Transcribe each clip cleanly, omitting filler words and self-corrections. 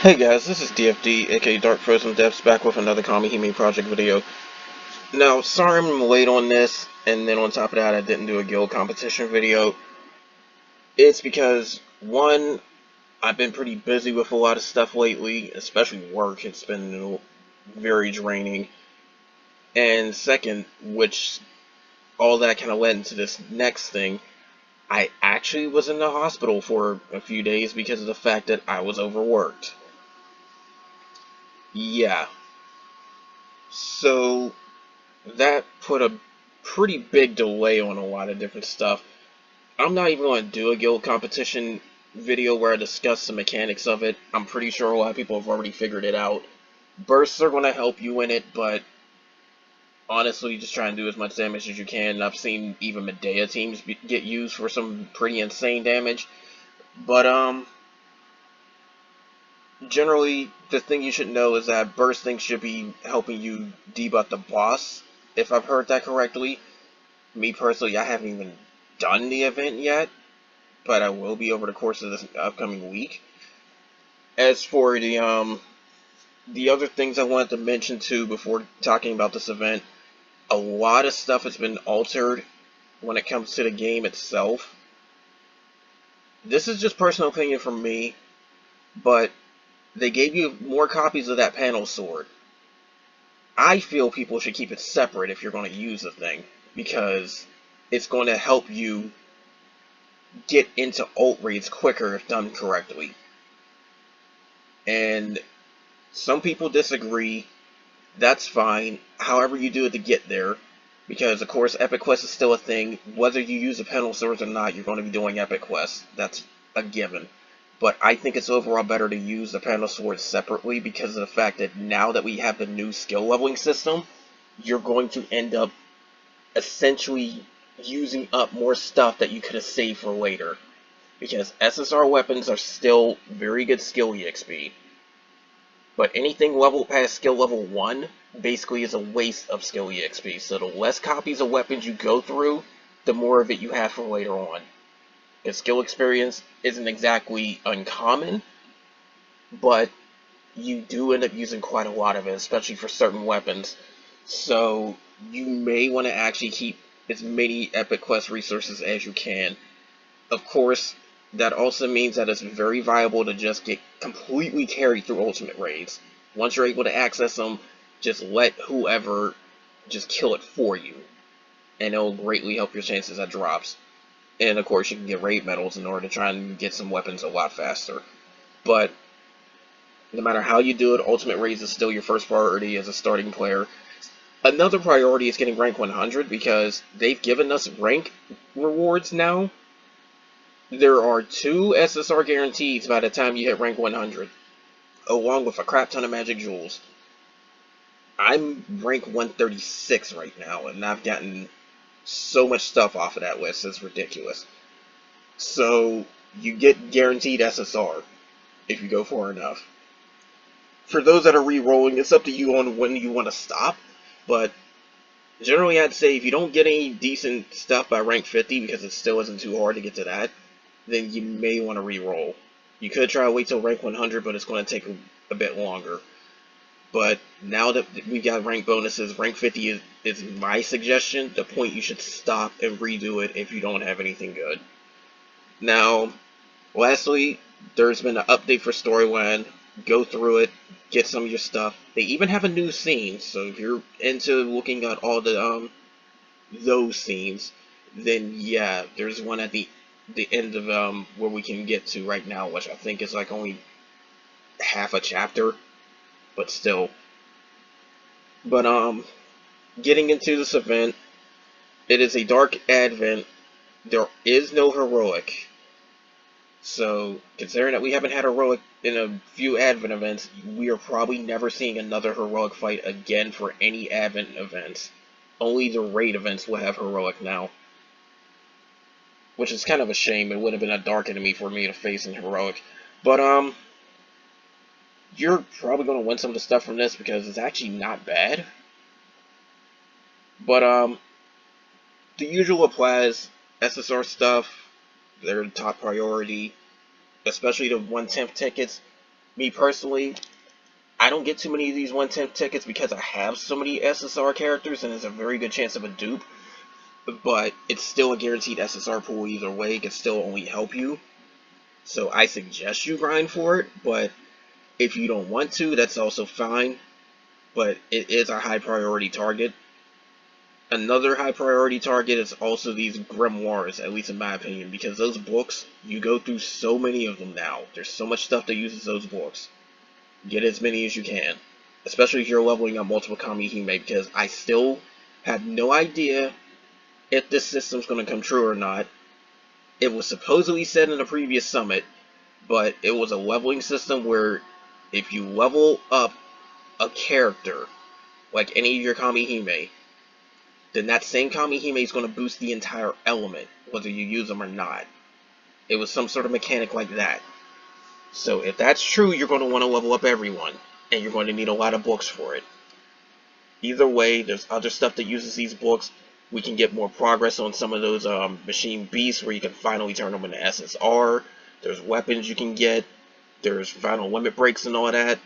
Hey guys, this is DFD, aka Dark Frozen Depths, back with another Kamihime project video. Now, sorry I'm late on this, and then on top of that I didn't do a guild competition video. It's because, one, I've been pretty busy with a lot of stuff lately, especially work. It's been very draining. And second, which all that kind of led into this next thing, I actually was in the hospital for a few days because of the fact that I was overworked. Yeah. So that put a pretty big delay on a lot of different stuff. I'm not even going to do a guild competition video where I discuss the mechanics of it. I'm pretty sure a lot of people have already figured it out. Bursts are going to help you in it, but honestly, just try and do as much damage as you can. I've seen even Medea teams get used for some pretty insane damage. But, generally, the thing you should know is that bursting should be helping you debut the boss, if I've heard that correctly. Me personally, I haven't even done the event yet, but I will be over the course of this upcoming week. As for the other things I wanted to mention too before talking about this event, a lot of stuff has been altered when it comes to the game itself. This is just personal opinion from me, but they gave you more copies of that panel sword. I feel people should keep it separate if you're going to use the thing, because it's going to help you get into ult raids quicker if done correctly. And some people disagree. That's fine. However you do it to get there, because of course Epic Quest is still a thing. Whether you use the panel swords or not, you're going to be doing Epic Quest. That's a given. But I think it's overall better to use the panel swords separately because of the fact that now that we have the new skill leveling system, you're going to end up essentially using up more stuff that you could have saved for later. Because SSR weapons are still very good skill EXP. But anything leveled past skill level 1 basically is a waste of skill EXP. So the less copies of weapons you go through, the more of it you have for later on. Because skill experience isn't exactly uncommon, but you do end up using quite a lot of it, especially for certain weapons. So you may want to actually keep as many Epic Quest resources as you can. Of course, that also means that it's very viable to just get completely carried through ultimate raids. Once you're able to access them, just let whoever just kill it for you, and it'll greatly help your chances at drops. And of course, you can get raid medals in order to try and get some weapons a lot faster. But no matter how you do it, ultimate raids is still your first priority as a starting player. Another priority is getting rank 100 because they've given us rank rewards now. There are 2 SSR guarantees by the time you hit rank 100, along with a crap ton of magic jewels. I'm rank 136 right now, and I've gotten so much stuff off of that list, it's ridiculous. So, you get guaranteed SSR if you go far enough. For those that are re-rolling, it's up to you on when you want to stop, but generally I'd say if you don't get any decent stuff by rank 50, because it still isn't too hard to get to that, then you may want to re-roll. You could try to wait till rank 100, but it's going to take a bit longer. But now that we got rank bonuses, rank 50 is my suggestion, the point you should stop and redo it if you don't have anything good. Now, lastly, there's been an update for Storyline. Go through it, get some of your stuff. They even have a new scene, so if you're into looking at all the those scenes, then yeah, there's one at the end of where we can get to right now, which I think is like only half a chapter, but still. But getting into this event, it is a dark advent. There is no heroic. So, considering that we haven't had heroic in a few advent events, we are probably never seeing another heroic fight again for any advent events. Only the raid events will have heroic now. Which is kind of a shame. It would have been a dark enemy for me to face in heroic. But you're probably going to win some of the stuff from this because it's actually not bad. But the usual applies. SSR stuff, they're top priority, especially the 1/10 tickets. Me personally, I don't get too many of these 1/10 tickets because I have so many SSR characters and there's a very good chance of a dupe. But it's still a guaranteed SSR pool either way. It can still only help you. So I suggest you grind for it, but if you don't want to, that's also fine. But it is a high priority target. Another high priority target is also these grimoires, at least in my opinion, because those books, you go through so many of them now. There's so much stuff that uses those books. Get as many as you can, especially if you're leveling up multiple Kamihime, because I still have no idea if this system's going to come true or not. It was supposedly said in a previous summit, but it was a leveling system where if you level up a character, like any of your Kamihime, then that same Kamihime is going to boost the entire element, whether you use them or not. It was some sort of mechanic like that. So if that's true, you're going to want to level up everyone, and you're going to need a lot of books for it. Either way, there's other stuff that uses these books. We can get more progress on some of those machine beasts where you can finally turn them into SSR. There's weapons you can get. There's final limit breaks and all that.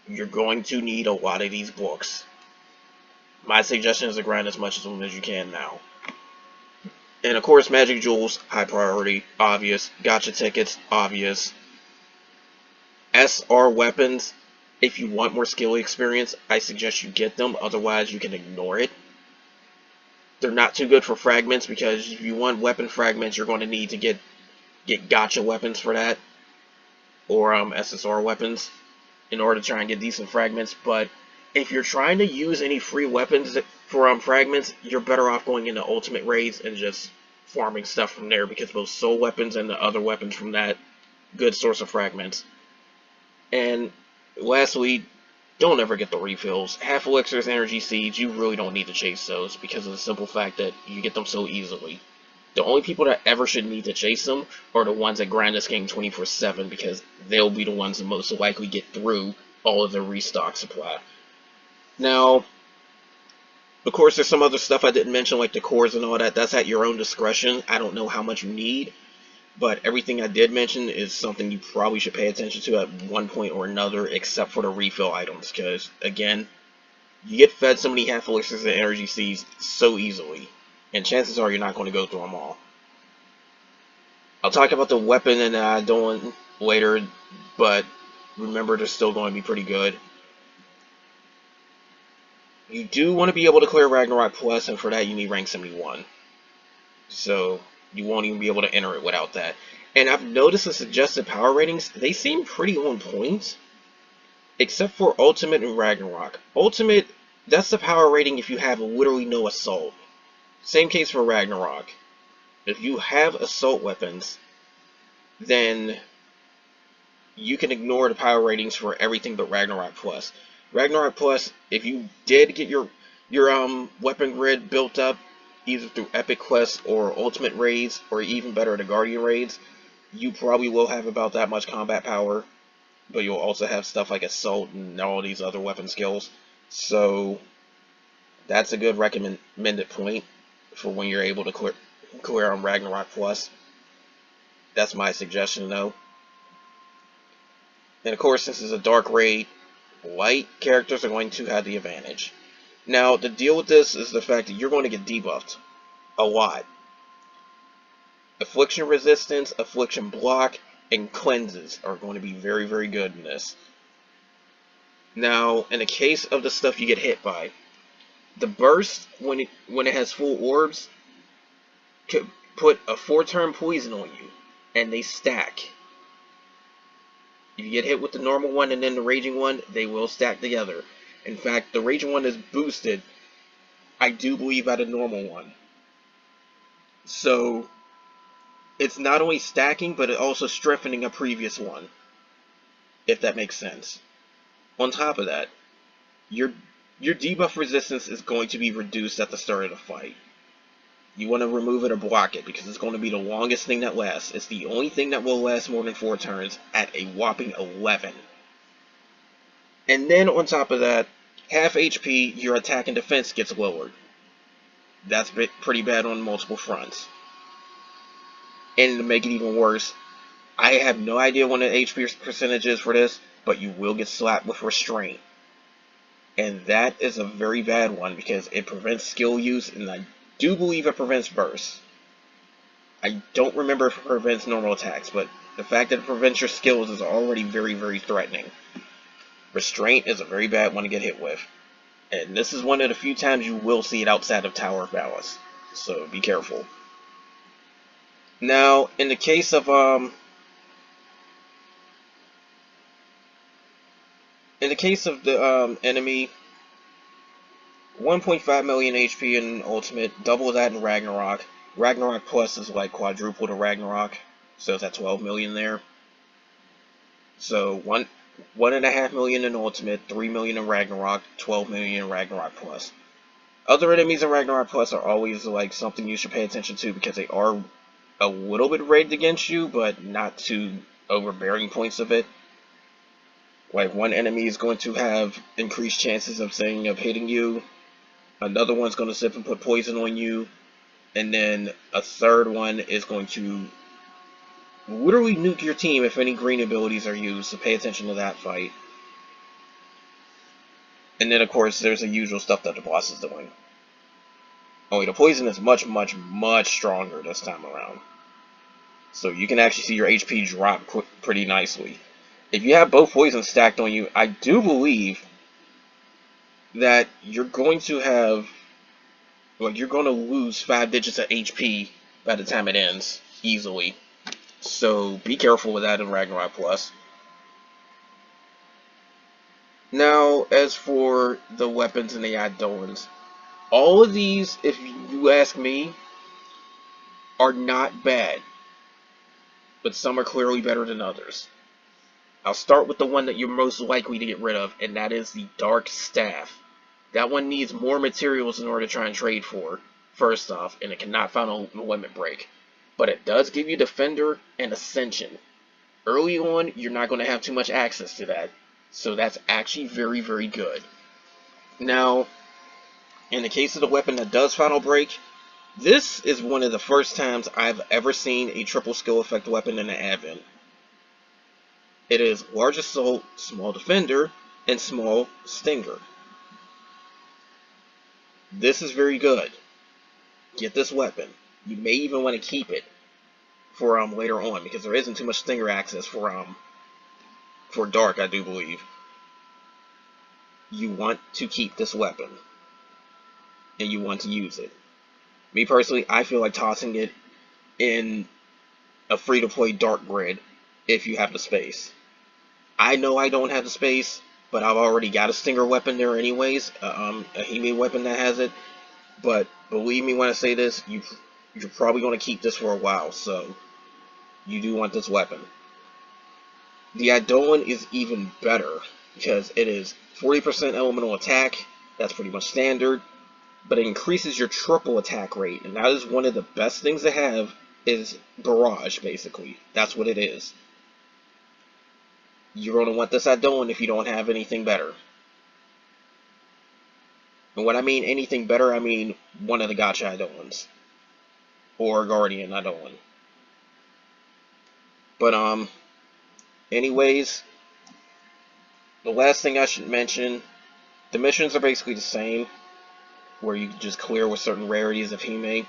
You're going to need a lot of these books. My suggestion is to grind as much of them as you can now. And of course, magic jewels, high priority, obvious. Gotcha tickets, obvious. SR weapons, if you want more skill experience, I suggest you get them. Otherwise, you can ignore it. They're not too good for fragments because if you want weapon fragments, you're going to need to get gotcha weapons for that. Or SSR weapons in order to try and get decent fragments. But if you're trying to use any free weapons for fragments, you're better off going into ultimate raids and just farming stuff from there, because both soul weapons and the other weapons from that, good source of fragments. And lastly, don't ever get the refills. Half elixirs, energy seeds, you really don't need to chase those because of the simple fact that you get them so easily. The only people that ever should need to chase them are the ones that grind this game 24/7, because they'll be the ones that most likely get through all of the restock supply. Now, of course, there's some other stuff I didn't mention, like the cores and all that. That's at your own discretion. I don't know how much you need, but everything I did mention is something you probably should pay attention to at one point or another, except for the refill items, because, again, you get fed so many half elixirs and energy seeds so easily, and chances are you're not going to go through them all. I'll talk about the weapon and add-on later, but remember, they're still going to be pretty good. You do want to be able to clear Ragnarok Plus, and for that you need rank 71. So you won't even be able to enter it without that. And I've noticed the suggested power ratings, they seem pretty on point, except for Ultimate and Ragnarok. Ultimate, that's the power rating if you have literally no assault. Same case for Ragnarok. If you have assault weapons, then you can ignore the power ratings for everything but Ragnarok Plus. Ragnarok Plus, if you did get your weapon grid built up either through epic quests or ultimate raids, or even better, the guardian raids, you probably will have about that much combat power, but you'll also have stuff like assault and all these other weapon skills. So that's a good recommended point for when you're able to clear on Ragnarok Plus. That's my suggestion, though. And of course, this is a dark raid, light characters are going to have the advantage. Now, the deal with this is the fact that you're going to get debuffed a lot. Affliction resistance, affliction block, and cleanses are going to be very, very good in this. Now, in the case of the stuff you get hit by, the burst, when it has full orbs, could put a 4-turn poison on you, and they stack. If you get hit with the normal one and then the raging one, they will stack together. In fact, the raging one is boosted, I do believe, by the normal one. So it's not only stacking, but it's also strengthening a previous one, if that makes sense. On top of that, your debuff resistance is going to be reduced at the start of the fight. You want to remove it or block it, because it's going to be the longest thing that lasts. It's the only thing that will last more than 4 turns at a whopping 11. And then on top of that, half HP, your attack and defense gets lowered. That's pretty bad on multiple fronts. And to make it even worse, I have no idea what the HP percentage is for this, but you will get slapped with Restraint. And that is a very bad one because it prevents skill use, and I do believe it prevents bursts. I don't remember if it prevents normal attacks, but the fact that it prevents your skills is already very, very threatening. Restraint is a very bad one to get hit with. And this is one of the few times you will see it outside of Tower of Balance. So be careful. Now, in the case of the enemy, 1.5 million HP in Ultimate, double that in Ragnarok. Ragnarok Plus is like quadruple to Ragnarok, so it's at 12 million there. So 1.5 million in Ultimate, 3 million in Ragnarok, 12 million in Ragnarok Plus. Other enemies in Ragnarok Plus are always like something you should pay attention to because they are a little bit rated against you, but not to overbearing points of it. Like one enemy is going to have increased chances of hitting you. Another one's going to sip and put poison on you. And then a third one is going to literally nuke your team if any green abilities are used, so pay attention to that fight. And then of course there's the usual stuff that the boss is doing. Only the poison is much, much, much stronger this time around. So you can actually see your HP drop pretty nicely. If you have both poisons stacked on you, I do believe that you're going to have, like, you're going to lose 5 digits of HP by the time it ends, easily. So be careful with that in Ragnarok Plus. Now, as for the weapons and the add-ons, all of these, if you ask me, are not bad. But some are clearly better than others. I'll start with the one that you're most likely to get rid of, and that is the Dark Staff. That one needs more materials in order to try and trade for, first off, and it cannot find a limit break. But it does give you Defender and Ascension. Early on, you're not going to have too much access to that, so that's actually very, very good. Now, in the case of the weapon that does Final Break, this is one of the first times I've ever seen a triple skill effect weapon in an Advent. It is Large Assault, Small Defender, and Small Stinger. This is very good. Get this weapon. You may even want to keep it for later on, because there isn't too much Stinger access for Dark, I do believe. You want to keep this weapon, and you want to use it. Me personally, I feel like tossing it in a free-to-play Dark grid if you have the space. I know I don't have the space, but I've already got a Stinger weapon there anyways, a Hime weapon that has it. But believe me when I say this, you're probably going to keep this for a while, so you do want this weapon. The Idolin is even better, because it is 40% elemental attack, that's pretty much standard, but it increases your triple attack rate, and that is one of the best things to have, is Barrage, basically. That's what it is. You're going to want this Idolin if you don't have anything better. And when I mean anything better, I mean one of the Gotcha Idolins. Or Guardian Idolin. But, anyways, the last thing I should mention, the missions are basically the same, where you can just clear with certain rarities of Hime.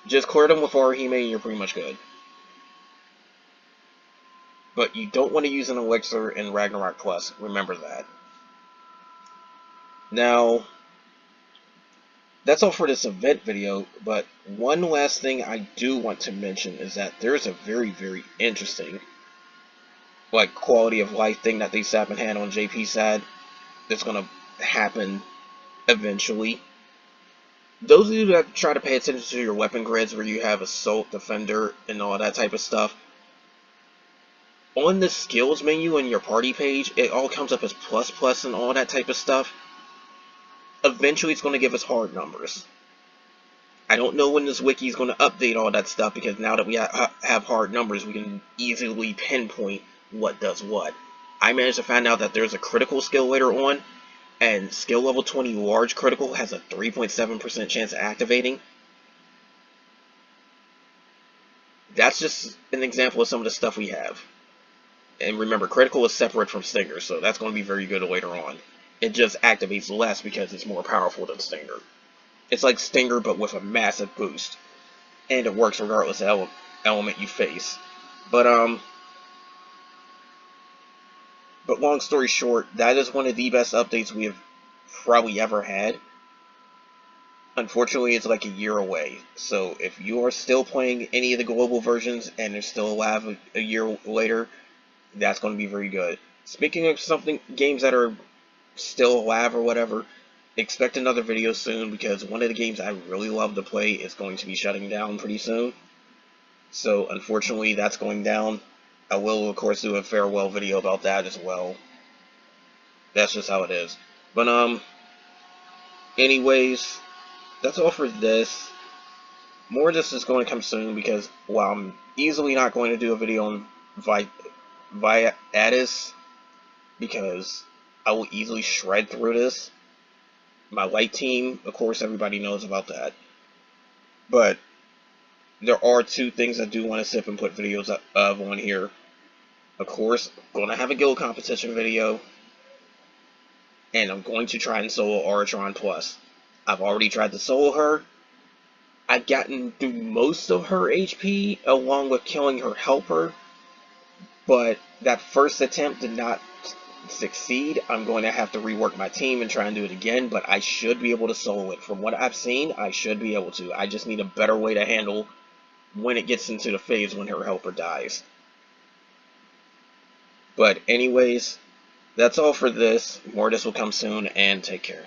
Just clear them with Hime and you're pretty much good. But you don't want to use an elixir in Ragnarok Plus, remember that. Now, that's all for this event video, but one last thing I do want to mention is that there's a very, very interesting quality of life thing that they sat and had on JP side that's going to happen eventually. Those of you that try to pay attention to your weapon grids where you have Assault, Defender, and all that type of stuff, on the skills menu on your party page, it all comes up as ++ and all that type of stuff. Eventually it's going to give us hard numbers. I don't know when this wiki is going to update all that stuff, because now that we have hard numbers, we can easily pinpoint what does what. I managed to find out that there's a critical skill later on, and skill level 20 large critical has a 3.7% chance of activating. That's just an example of some of the stuff we have. And remember, critical is separate from Stinger, so that's going to be very good later on. It just activates less because it's more powerful than Stinger. It's like Stinger, but with a massive boost. And it works regardless of element you face. But long story short, that is one of the best updates we have probably ever had. Unfortunately, it's like a year away. So if you are still playing any of the global versions and they're still alive a year later, that's going to be very good. Speaking of games that are still alive or whatever, expect another video soon because one of the games I really love to play is going to be shutting down pretty soon. So unfortunately, that's going down. I will, of course, do a farewell video about that as well. That's just how it is. But, anyways, that's all for this. More of this is going to come soon because, while I'm easily not going to do a video on Viatis, because I will easily shred through this. My light team, of course, everybody knows about that. But there are two things I do want to sip and put videos of on here. Of course, I'm going to have a guild competition video. And I'm going to try and solo Aratron Plus. I've already tried to solo her. I've gotten through most of her HP, along with killing her helper. But that first attempt did not succeed. I'm going to have to rework my team and try and do it again, but I should be able to solo it. From what I've seen, I should be able to. I just need a better way to handle when it gets into the phase when her helper dies. But anyways, that's all for this. More of this will come soon, and take care.